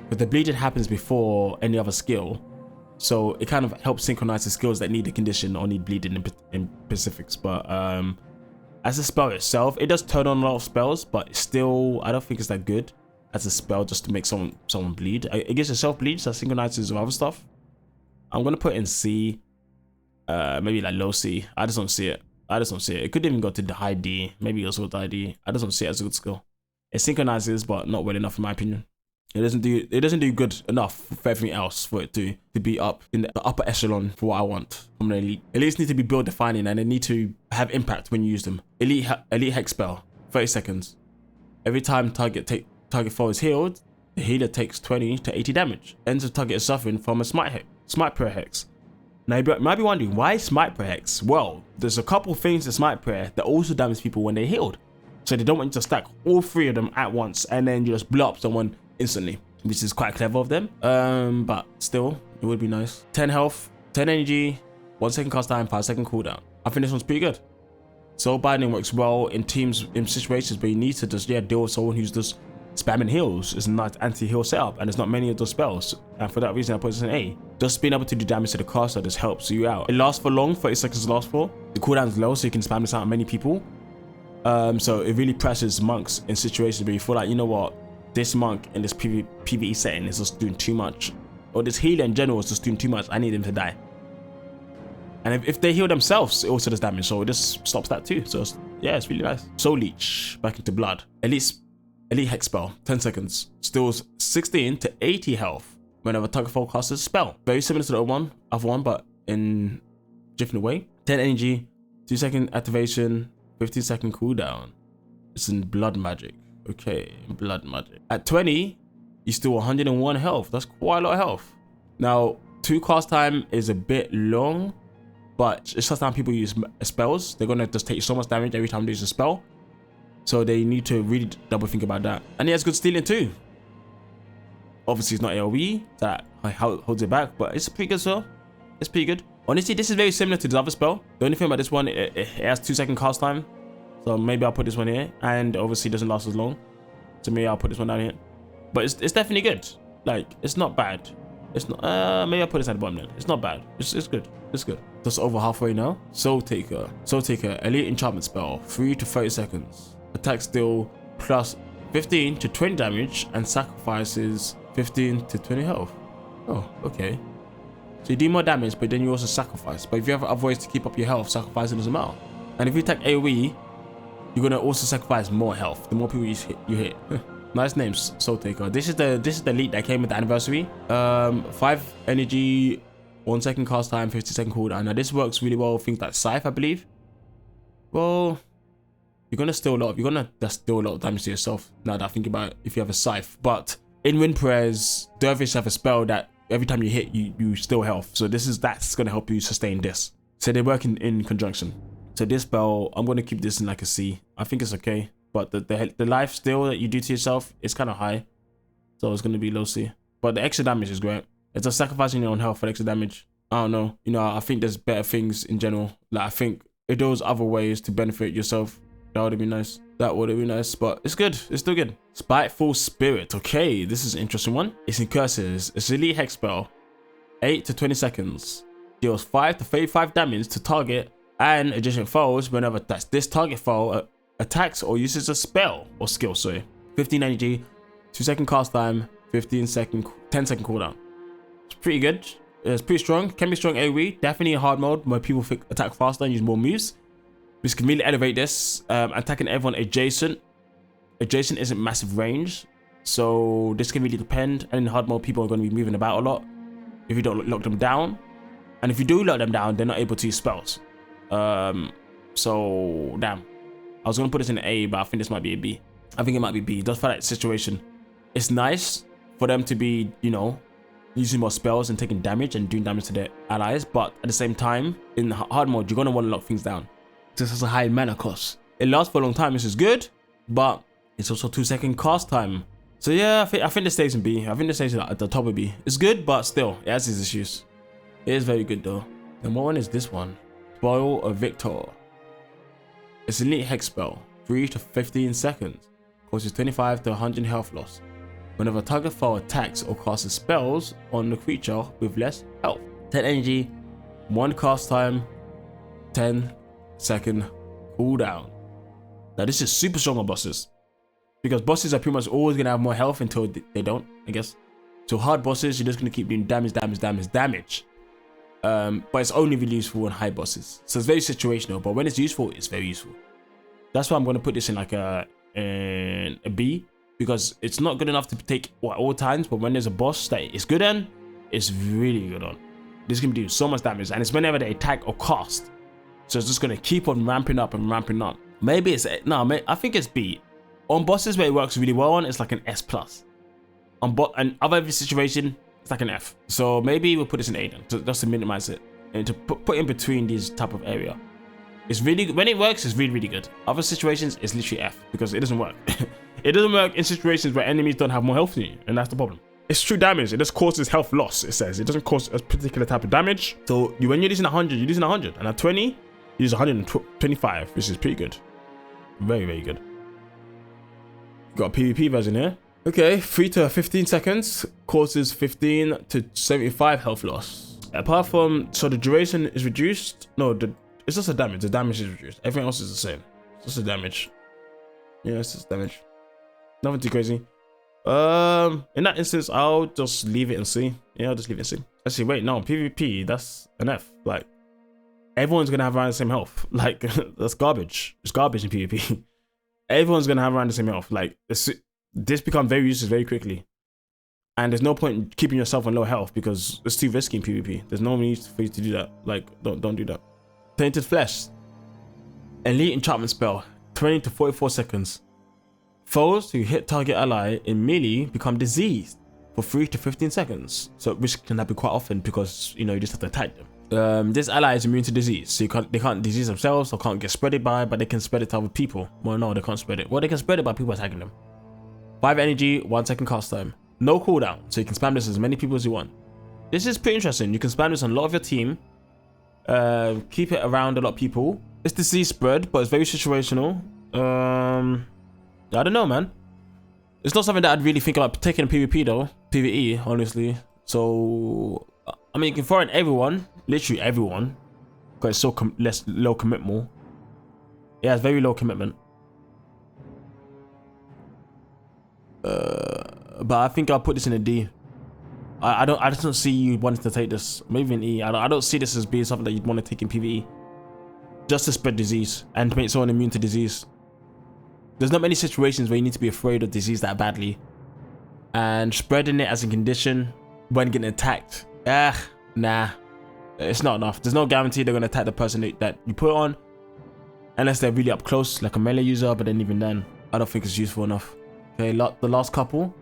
but the bleeding happens before any other skill, so it kind of helps synchronize the skills that need the condition or need bleeding in specifics. But as a spell itself, it does turn on a lot of spells, but still I don't think it's that good as a spell just to make someone bleed. It gives yourself bleed, so it synchronizes with other stuff. I'm gonna put in C, maybe like low C. I just don't see it. It could even go to the high D, maybe also with high D. I just don't see it as a good skill. It synchronizes, but not well enough in my opinion. It doesn't do good enough for everything else for it to be up in the upper echelon for what I want from the elite. Elites need to be build defining and they need to have impact when you use them. Elite Hex spell, 30 seconds. Every time target foe is healed, the healer takes 20 to 80 damage. Ends of target is suffering from a smite prayer hex. Now you might be wondering, why smite prayer hex? Well, there's a couple things in smite prayer that also damage people when they're healed. So they don't want you to stack all 3 of them at once and then you just blow up someone instantly, which is quite clever of them. But still, it would be nice. 10 health, 10 energy, 1 second cast time, 5-second cooldown. I think this one's pretty good. Soul Binding works well in situations where you need to just deal with someone who's just spamming heals. It's not anti-heal setup, and there's not many of those spells. And for that reason, I put this in A. Just being able to do damage to the caster just helps you out. It lasts for long, 30 seconds lasts for. The cooldown is low, so you can spam this out on many people. So it really presses monks in situations where you feel like, you know what, this monk in this PvE setting is just doing too much, or this healer in general is just doing too much. I need him to die. And if they heal themselves, it also does damage, so it just stops that too. So yeah, it's really nice. Soul Leech back into blood. Elite Hex spell, 10 seconds. Steals 16 to 80 health whenever target foe casts a spell. Very similar to the other one, but in a different way. 10 energy, 2-second activation, 15-second cooldown. It's in blood magic. Okay, blood magic. At 20, you steal 101 health. That's quite a lot of health. Now, 2 cast time is a bit long, but it's just time people use spells. They're gonna just take so much damage every time they use a spell. So they need to really double think about that. And he has good stealing too. Obviously, it's not AoE, so that holds it back, but it's pretty good spell. It's pretty good. Honestly, this is very similar to the other spell. The only thing about this one, it has 2-second cast time. So maybe I'll put this one here. And obviously, it doesn't last as long. So maybe I'll put this one down here. But it's definitely good. Like, it's not bad. It's not, maybe I'll put this at the bottom then. It's not bad. It's good. It's good. Just over halfway now. Soul Taker. Soul Taker, elite enchantment spell. 3 to 30 seconds. Attack deal plus 15 to 20 damage and sacrifices 15 to 20 health. Oh, okay. So you do more damage, but then you also sacrifice. But if you have other ways to keep up your health, sacrificing doesn't matter. And if you attack AoE, you're gonna also sacrifice more health. The more people you hit. Nice names, Soul Taker. This is the elite that came with the anniversary. 5 energy, 1 second cast time, 50-second cooldown. Now this works really well with things like Scythe, I believe. Well, you're gonna still just deal a lot of damage to yourself. Now that I think about it, if you have a Scythe. But in Wind Prayers, Dervish have a spell that every time you hit, you still health. So that's gonna help you sustain this. So they work in conjunction. So this spell, I'm gonna keep this in like a C. I think it's okay. But the life steal that you do to yourself is kind of high. So it's going to be low C. But the extra damage is great. It's just sacrificing your own health for extra damage. I don't know. You know, I think there's better things in general. Like, I think if there was other ways to benefit yourself, that would have been nice. That would have been nice. But it's good. It's still good. Spiteful Spirit. Okay, this is an interesting one. It's in curses. It's an elite hex spell. 8 to 20 seconds. Deals 5 to 35 damage to target and adjacent foes whenever this target foe attacks or uses a spell or skill. Sorry, 15 energy, 2 second cast time, 10 second cooldown. It's pretty good. It's pretty strong. Can be strong AoE. Definitely a hard mode where people attack faster and use more moves. This can really elevate this. Attacking everyone adjacent. Adjacent isn't massive range, so this can really depend. And in hard mode, people are going to be moving about a lot if you don't lock them down. And if you do lock them down, they're not able to use spells. So damn. I was going to put this in A, but I think this might be a B. I think it might be B. Just for that situation. It's nice for them to be, you know, using more spells and taking damage and doing damage to their allies. But at the same time, in hard mode, you're going to want to lock things down. This has a high mana cost. It lasts for a long time, which is good. But it's also 2 second cast time. So yeah, I think this stays in B. I think this stays at the top of B. It's good, but still, it has its issues. It is very good though. And what one is this one? Spoil of Victor. It's an elite hex spell, 3 to 15 seconds, causes 25 to 100 health loss. Whenever target foe attacks or casts spells on the creature with less health. 10 energy, 1 cast time, 10-second cooldown. Now this is super strong on bosses, because bosses are pretty much always gonna have more health until they don't, I guess. So hard bosses, you're just gonna keep doing damage. But it's only really useful on high bosses. So it's very situational, but when it's useful, it's very useful. That's why I'm going to put this in like a B, because it's not good enough to take at all times, but when there's a boss that it's good on, it's really good on. This can do so much damage, and it's whenever they attack or cast. So it's just going to keep on ramping up and ramping up. Maybe it's, I think it's B. On bosses where it works really well on, it's like an S+. And other situation, it's like an F. So maybe we'll put this in A then, just to minimize it and to put in between these type of area. It's really, when it works, it's really, really good. Other situations, it's literally F, because it doesn't work. It doesn't work in situations where enemies don't have more health than you, and that's the problem. It's true damage. It just causes health loss, it says. It doesn't cause a particular type of damage. So when you're using 100, you're using 100. And at 20, you use 125, which is pretty good. Very, very good. Got a PvP version here. Okay, 3 to 15 seconds, causes 15 to 75 health loss. Apart from, so the duration is reduced. No, it's just the damage. The damage is reduced. Everything else is the same. It's just the damage. Yeah, it's just damage. Nothing too crazy. In that instance, I'll just leave it and see. Yeah, I'll just leave it and see. Actually, wait, no, PvP, that's an F. Like, everyone's gonna have around the same health. Like, that's garbage. It's garbage in PvP. Everyone's gonna have around the same health. Like, this becomes very useless very quickly. And there's no point in keeping yourself on low health because it's too risky in PvP. There's no need for you to do that. Like, don't do that. Tainted Flesh. Elite enchantment spell. 20 to 44 seconds. Foes who hit target ally in melee become diseased for 3 to 15 seconds. So which can happen quite often because, you know, you just have to attack them. This ally is immune to disease. So they can't disease themselves or can't get spread it by, but they can spread it to other people. Well, no, they can't spread it. Well, they can spread it by people attacking them. 5 energy, 1 second cast time. No cooldown, so you can spam this as many people as you want. This is pretty interesting. You can spam this on a lot of your team. Keep it around a lot of people. It's disease spread, but it's very situational. I don't know, man. It's not something that I'd really think about taking in PvP though. PvE, honestly. So I mean, you can throw in everyone, literally everyone, because it's so low commitment. Yeah, it's very low commitment. But I think I'll put this in a D. I just don't see you wanting to take this. Maybe an E. I don't see this as being something that you'd want to take in PvE. Just to spread disease and to make someone immune to disease. There's not many situations where you need to be afraid of disease that badly. And spreading it as a condition when getting attacked, nah. It's not enough. There's no guarantee they're going to attack the person that you put on. Unless they're really up close, like a melee user, but then even then, I don't think it's useful enough. Okay, the last couple.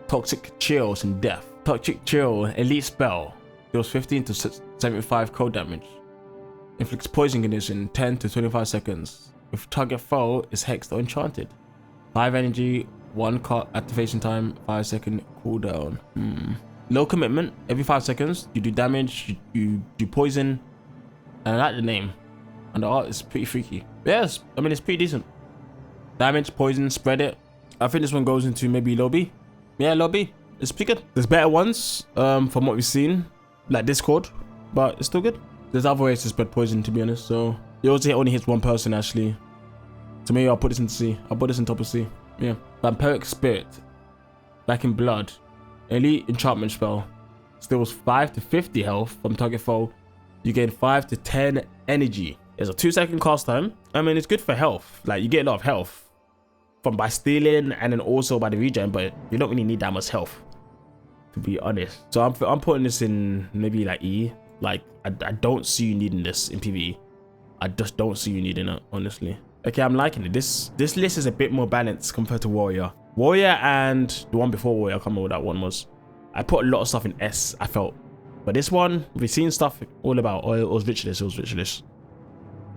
Toxic Chills and Death. Toxic Chill, elite spell. Deals 15 to 75 cold damage. Inflicts poison condition 10 to 25 seconds. If target foe is hexed or enchanted. 5 energy, 1 card activation time, 5-second cooldown. Low commitment. Every 5 seconds, you do damage, you do poison. And I like the name. And the art is pretty freaky. Yes, I mean, it's pretty decent. Damage, poison, spread it. I think this one goes into maybe low B. Yeah, low B. It's pretty good. There's better ones from what we've seen, like Discord, but it's still good. There's other ways to spread poison, to be honest. So it also only hits one person, actually. So maybe I'll put this into C. I'll put this on top of C. Yeah. Vampiric Spirit. Back in Blood. Elite enchantment spell. Steals 5 to 50 health from target foe. You gain 5 to 10 energy. It's a 2-second cast time. I mean, it's good for health. Like, you get a lot of health from by stealing and then also by the regen, but you don't really need that much health, to be honest. So I'm putting this in maybe like E. Like, I don't see you needing this in PvE. I just don't see you needing it, honestly. Okay, I'm liking it. This list is a bit more balanced compared to Warrior. Warrior and the one before Warrior, I can't remember what that one was. I put a lot of stuff in S, I felt. But this one, we've seen stuff all about, oh, it was Ritualist,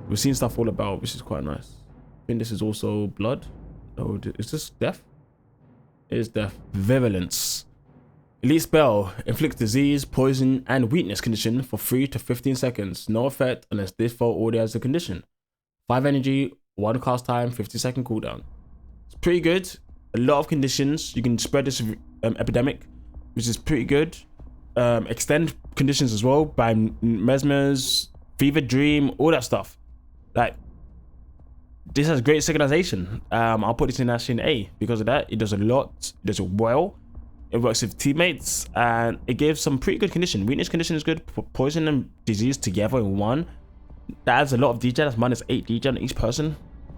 We've seen stuff all about, which is quite nice. I think this is also Blood. Oh, is this Death? It is Death. Virulence. Elite spell. Inflicts disease, poison, and weakness condition for 3 to 15 seconds. No effect unless this foe already has the condition. 5 energy, 1 cast time, 50-second cooldown. It's pretty good. A lot of conditions. You can spread this epidemic, which is pretty good. Extend conditions as well by Mesmers, Fever Dream, all that stuff. Like, this has great synchronization. I'll put this in actually in A because of that. It does a lot. It does it well. It works with teammates and it gives some pretty good condition. Weakness condition is good. Poison and disease together in one. That adds a lot of degen. That's minus 8 degen each person.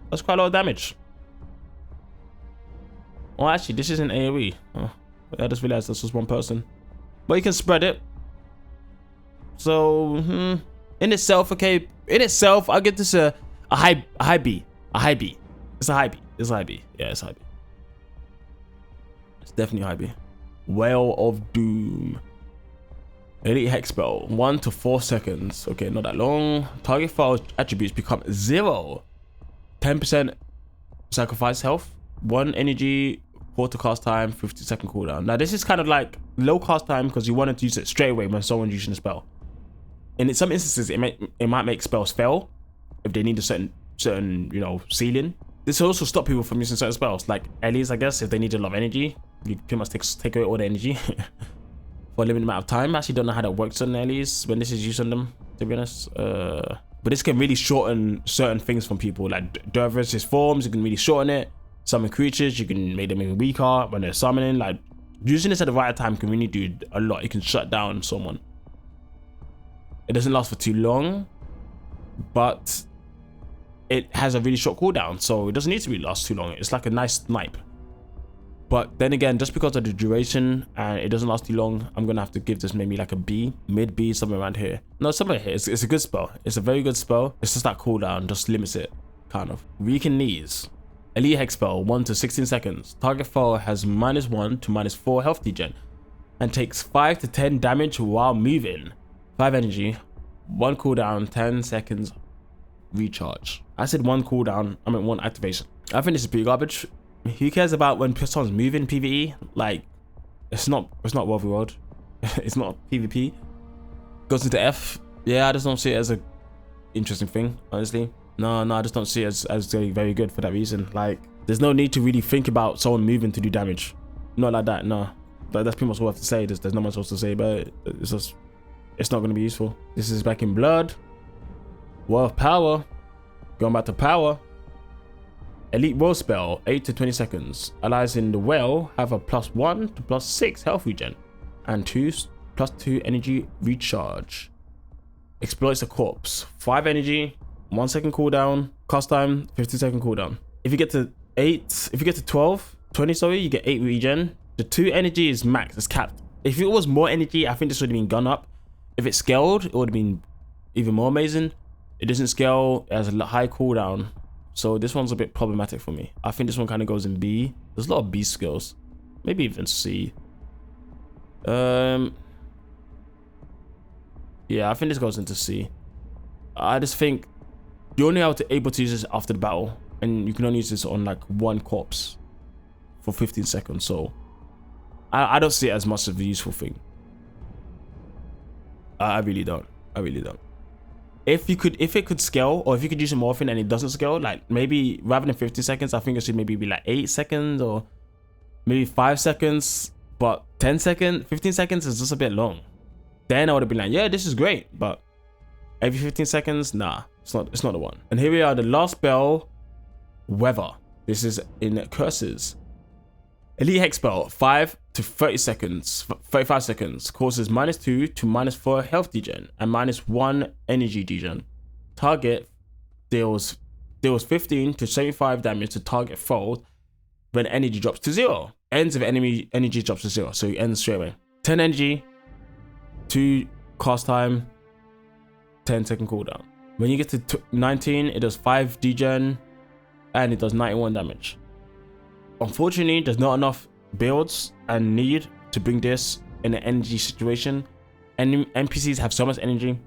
That's quite a lot of damage. Oh, actually, this isn't AoE. Oh, I just realized this was one person. But you can spread it. So, in itself, okay. In itself, I'll give this a high B. A high B. It's a high B. It's a high B. Yeah, it's high B. It's definitely high B. Wail of Doom. Elite Hex Spell. 1 to 4 seconds. Okay, not that long. Target file attributes become 0. 10% sacrifice health. 1 energy. 4 to cast time. 50-second cooldown. Now, this is kind of like low cast time because you wanted to use it straight away when someone's using a spell. And in some instances, it might make spells fail if they need a certain you know, ceiling. This will also stop people from using certain spells, like Ellie's, I guess. If they need a lot of energy, you pretty much take away all the energy for a limited amount of time. I actually don't know how that works on Ellie's when this is used on them, to be honest. But this can really shorten certain things from people, like Dervis' forms. You can really shorten it. Summon creatures, you can make them even weaker when they're summoning. Like, using this at the right time can really do a lot. You can shut down someone. It doesn't last for too long, but it has a really short cooldown, so it doesn't need to be last too long. It's like a nice snipe. But then again, just because of the duration and it doesn't last too long, I'm gonna have to give this maybe like a B, mid B, somewhere around here. No, somewhere here. It's a good spell. It's a very good spell. It's just that cooldown just limits it, kind of. Weaken Knees. Elite Hex Spell, 1 to 16 seconds. Target foe has -1 to -4 health degen and takes 5 to 10 damage while moving. 5 energy, 1 cooldown, 10 seconds recharge. I said 1 cooldown, I meant 1 activation. I think this is pretty garbage. Who cares about when someone's moving PvE? Like, it's not World v World. It's not PvP. Goes into F. Yeah, I just don't see it as a interesting thing, honestly. No, I just don't see it as very good for that reason. Like, there's no need to really think about someone moving to do damage. Not like that, no. That's pretty much all I have to say. There's not much else to say about it. It's just, it's not going to be useful. This is back in blood. Wail of power. Going back to power. Elite Wail spell, 8 to 20 seconds. Allies in the Wail have a +1 to +6 health regen and +2 energy recharge. Exploits a corpse, 5 energy, 1 second cooldown, cast time, 15-second cooldown. If you get to 20, sorry, you get 8 regen. The 2 energy is max, it's capped. If it was more energy, I think this would have been gone up. If it's scaled, it would have been even more amazing. It doesn't scale, it has a high cooldown. So this one's a bit problematic for me. I think this one kind of goes in B. There's a lot of B skills. Maybe even C. Yeah, I think this goes into C. I just think you're only able to use this after the battle. And you can only use this on like 1 corpse for 15 seconds. So I don't see it as much of a useful thing. I really don't. I really don't. If it could scale, or if you could use it more often and it doesn't scale, like maybe rather than 50 seconds, I think it should maybe be like 8 seconds or maybe 5 seconds. But 10 seconds, 15 seconds is just a bit long. Then I would have been like, yeah, this is great. But every 15 seconds, nah, it's not the one. And here we are, the last spell, Weather. This is in Curses. Elite Hex spell, 5 to 30 seconds, 35 seconds, causes -2 to -4 health degen and -1 energy degen. Target deals 15 to 75 damage to target foe when energy drops to 0. Ends if enemy energy drops to 0, so it ends straight away. 10 energy, 2 cast time, 10-second cooldown. When you get to 19, it does 5 degen and it does 91 damage. Unfortunately, there's not enough builds and need to bring this in an energy situation. And NPCs have so much energy.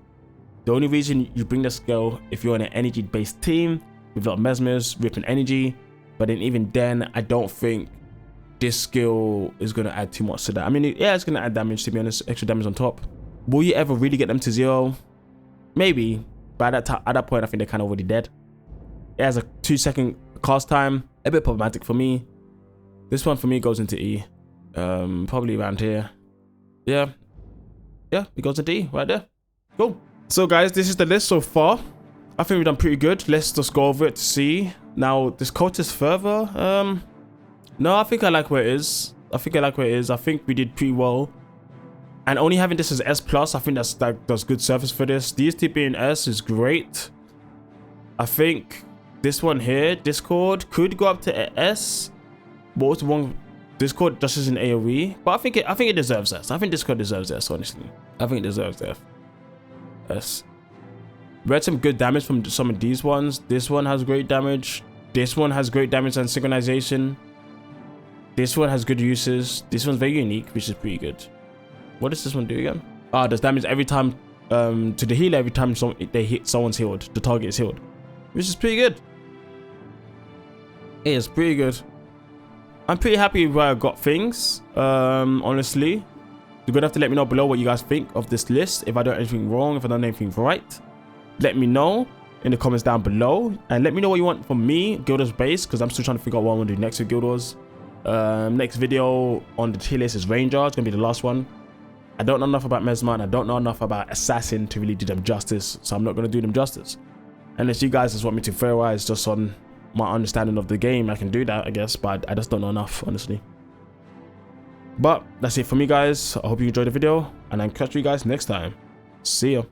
The only reason you bring this skill if you're in an energy based team with a lot of mesmers, ripping energy. But then even then, I don't think this skill is going to add too much to that. I mean, yeah, it's going to add damage, to be honest, extra damage on top. Will you ever really get them to 0? Maybe, but at that point, I think they're kind of already dead. It has a 2-second cast time, a bit problematic for me. This one for me goes into E, probably around here. Yeah, it goes into E right there. Cool. So guys, this is the list so far. I think we've done pretty good. Let's just go over it to see. Now, this Cultist Fervour, no, I think I like where it is. I think we did pretty well. And only having this as S+, I think that does good service for this. These two being S is great. I think this one here, Discord, could go up to S. What was the one? Discord just isn't AoE, but I think it deserves S. I think Discord deserves S, honestly. I think it deserves S. We had some good damage from some of these ones. This one has great damage. This one has great damage and synchronization. This one has good uses. This one's very unique, which is pretty good. What does this one do again? Ah, does damage every time to the healer every time they hit someone's healed. The target is healed, which is pretty good. It is pretty good. I'm pretty happy with where I got things. Honestly, you're gonna have to let me know below what you guys think of this list. If I done anything wrong, if I done anything right, let me know in the comments down below, and let me know what you want from me, Guild Wars base, because I'm still trying to figure out what I want to do next with Guild Wars. Next video on the tier list is Ranger. It's gonna be the last one. I don't know enough about Mesmer, and I don't know enough about Assassin to really do them justice, so I'm not gonna do them justice. Unless you guys just want me to theorize just on my understanding of the game, I can do that, I guess, but I just don't know enough, honestly. But that's it for me, guys. I hope you enjoyed the video, and I'll catch you guys next time. See ya.